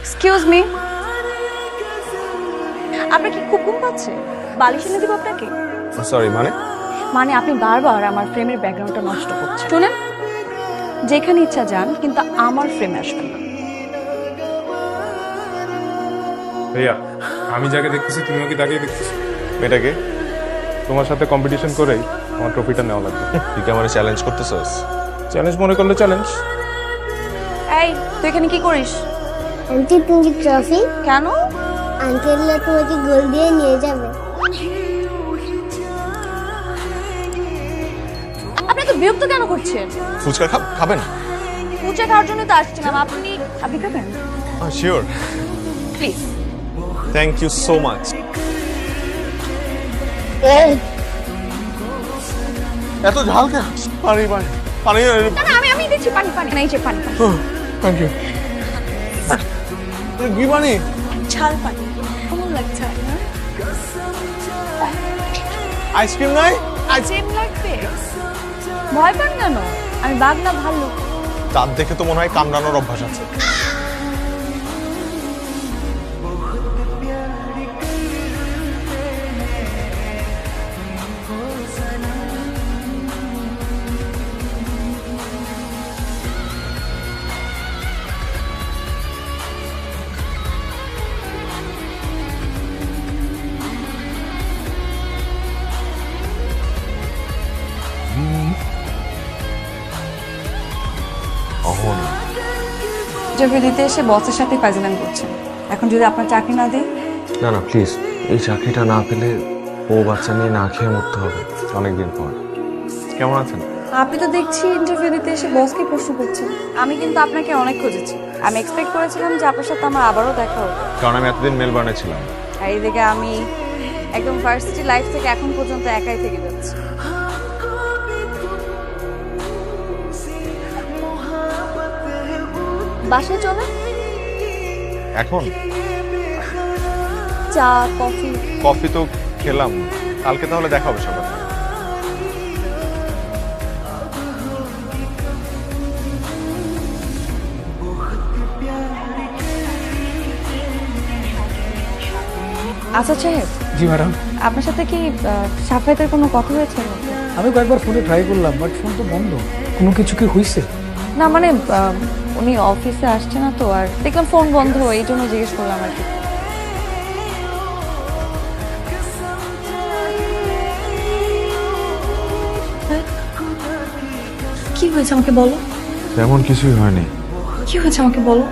Excuse me, আপনার কি খুব ঘুম পাচ্ছে? বালিশ এনে দিব আপনাকে? সরি, মানে আপনি বারবার আমার ফ্রেমের ব্যাকগ্রাউন্ডটা নষ্ট করছেন। শুনেন, যেখানে ইচ্ছা যান, কিন্তু আমার ফ্রেমে আসবেন না। ভাইয়া, আমি যাকে দেখতেছি তুমিও কি তাকেই দেখতেছো? এটাকে তোমার সাথে কম্পিটিশন করেই আমার ট্রফিটা নেওয়া লাগবে। তুই কি আমার চ্যালেঞ্জ করতেছস? চ্যালেঞ্জ মনে করলে চ্যালেঞ্জ। এই, তুই এখানে কি করিস? আন্টি তুমি ট্রফি কেন? আঙ্কেলরা তোমাকে গোল দিয়ে নিয়ে যাবে। আপনি তো বিরক্ত কেন করছেন? ফুচকা খাবেন? ফুচকা খাওয়ার জন্য তো আসছিলাম। আপনি খাবেন? Sure, please. Thank you so much. এত ঝাল কেন? পানি পানি পানি। না না, আমি দিচ্ছি পানি। এই যে পানি। Thank you. কি পানি? ঝাল পানি। কেমন লাগছে আপনার? আইসক্রিম নাই? আইসক্রিম লাগবে? ভয় পান কেন? আমি বাঘ না ভাল্লুক? দাঁত দেখে তো মনে হয় কামড়ানোর অভ্যাস আছে। ইন্টারভিউ দিতে এসে বসের সাথে ফাজলামি করছেন। এখন যদি আপনার চাকরি না দেয়? না না প্লিজ, এই চাকরিটা না পেলে ও বাচ্চা নিয়ে না খেয়ে মরতে হবে অনেকদিন পর। কেমন আছেন? আপনি তো দেখছি ইন্টারভিউ দিতে এসে বসকে প্রশ্ন করছেন। আমি কিন্তু আপনাকে অনেক খুঁজেছি। আমি এক্সপেক্ট করেছিলাম যে আপনার সাথে আমার আবারও দেখা হবে। কারণ আমি এতদিন মেলবার্নে ছিলাম। আর এইদিকে আমি একদম ভার্সিটি লাইফ থেকে এখন পর্যন্ত একাই থেকে যাচ্ছি। বাসায় চলে এখন চা কফি? কফি তো খেলাম, কালকে তাহলে দেখা হবে সকালে। আচ্ছা সাহেব। জি ম্যাডাম, আপনার সাথে কি সাফায়েতের কোনো কথা হয়েছে? আমি কয়েকবার ফোনে ট্রাই করলাম, বাট ফোন তো বন্ধ। কোনো কিছু কি হয়েছে? না মানে উনি অফিসে আসছে না তো, আর দেখলাম ফোন বন্ধ, এই জন্য জিজ্ঞেস করলাম আর কি। কি হয়েছে আমাকে বলো। তেমন কিছুই হয়নি। কি হয়েছে আমাকে বলো।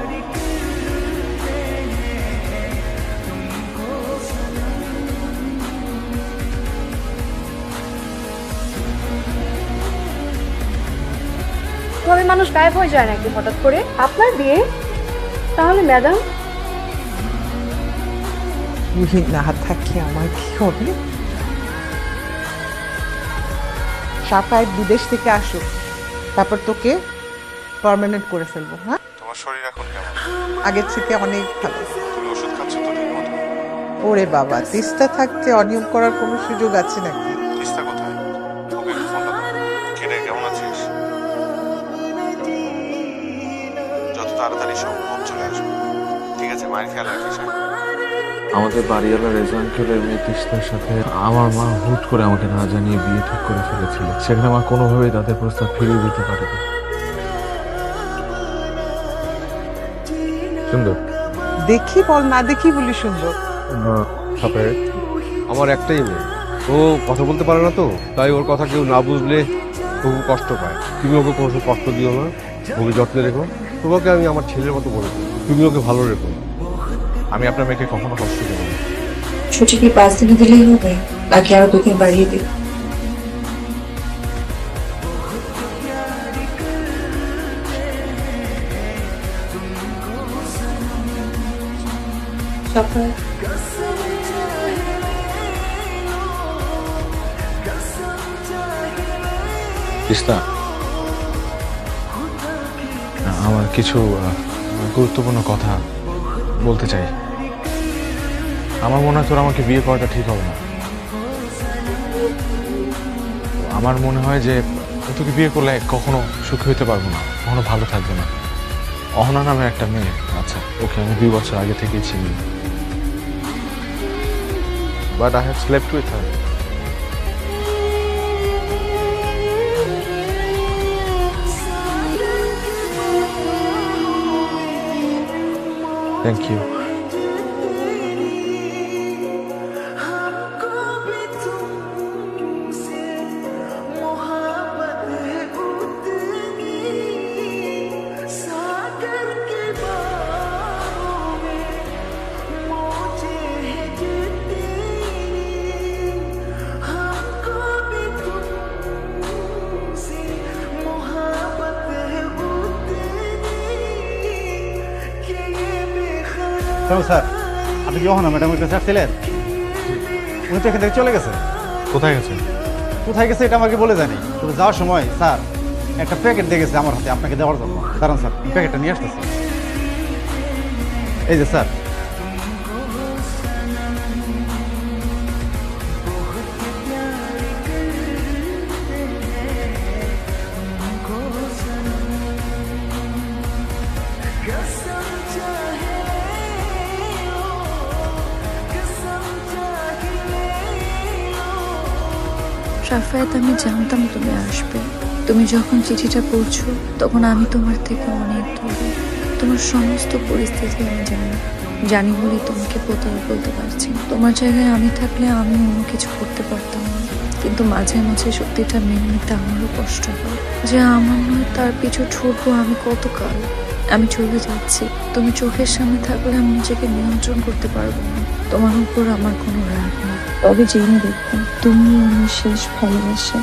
তবে মানুষ গায়েব হয়ে যায় নাকি হঠাৎ করে? আপনার বিয়ে? তাহলে ম্যাডাম তুই না থাকলে আমার কি হবে? সাফায়েত বিদেশ থেকে আসুক, তারপর তোকে পার্মানেন্ট করে ফেলবো। হ্যাঁ, তোমার শরীর এখন কেমন? আগের থেকে অনেক ভালো। তুমি ওষুধ খাচ্ছ তো ঠিক মতো? ওরে বাবা, তিস্তা থাকতে অনিয়ম করার কোনো সুযোগ আছে নাকি? তিস্তা কোথায়? ওকে একটু ফোনটা দাও। কিরে, কেমন আছিস? যত তাড়াতাড়ি সম্ভব চলে আসবো, ঠিক আছে? মায়ের খেয়াল রাখিস। আমাদের বাড়িওয়ালা রেজা আঙ্কেলের মেয়ে তিস্তার সাথে আমার মা হুট করে আমাকে না জানিয়ে বিয়ে ঠিক করে ফেলেছিল। সেখানে আমার কোনোভাবেই তাদের প্রস্তাব ফিরিয়ে দিতে পারেনি। সুন্দর দেখি বল, না দেখি বলি সুন্দর। আমার একটাই মেয়ে, ও কথা বলতে পারে না তো, তাই ওর কথা কেউ না বুঝলে খুব কষ্ট পায়। তুমি ওকে কোনো কষ্ট দিও না, ওকে যত্নে রেখো। তোমাকে আমি আমার ছেলের মতো বলে দিই, তুমি ওকে ভালো রেখো। আমি আপনার মেয়েকে কখনো কষ্ট দেবো না। ছুটি কি 5 দিনে দিলেই হবে, নাকি আরো 2 দিন বাড়িয়ে দিই? তিস্তা, আমার কিছু গুরুত্বপূর্ণ কথা বলতে চাই। আমার মনে হয় তোর আমাকে বিয়ে করাটা ঠিক হবে না। আমার মনে হয় যে তোকে বিয়ে করলে কখনো সুখী হতে পারবো না, কখনো ভালো থাকবো না। অহনা নামে একটা মেয়ে আচ্ছা, ওকে আমি 2 বছর আগে থেকেই চিনি, but I have slept with her. Thank you. Sir, আপনি কি ওখানে ম্যাডামের কাছে আসছিলেন? উনি তো এখান থেকে চলে গেছে। কোথায় গেছে? কোথায় গেছে এটা আমাকে বলে যায়নি, তবে যাওয়ার সময় স্যার একটা প্যাকেট দিয়ে গেছে আমার হাতে আপনাকে দেওয়ার জন্য। কারণ স্যার প্যাকেটটা নিয়ে আসতেছে। এই যে স্যার। সাফায়াত, আমি জানতাম তুমি আসবে। তুমি যখন চিঠিটা পড়ছো তখন আমি তোমার থেকে অনেক দূরে। তোমার সমস্ত পরিস্থিতি আমি জানি বলেই তোমাকে প্রথমে বলতে পারছি। তোমার জায়গায় আমি থাকলে আমি অন্য কিছু করতে পারতাম না, কিন্তু মাঝে মাঝে সত্যিটা মেনে নিতে আমারও কষ্ট হয় যে আমার নয় তার পিছু ছুটবো আমি কতকাল। আমি চলে যাচ্ছি, তুমি চোখের সামনে থাকলে আমি নিজেকে নিয়ন্ত্রণ করতে পারবো না। তোমার উপর আমার কোনো রাগ নেই, তবে জেনে দেখবেন তুমি আমার শেষ ভালোবাসা।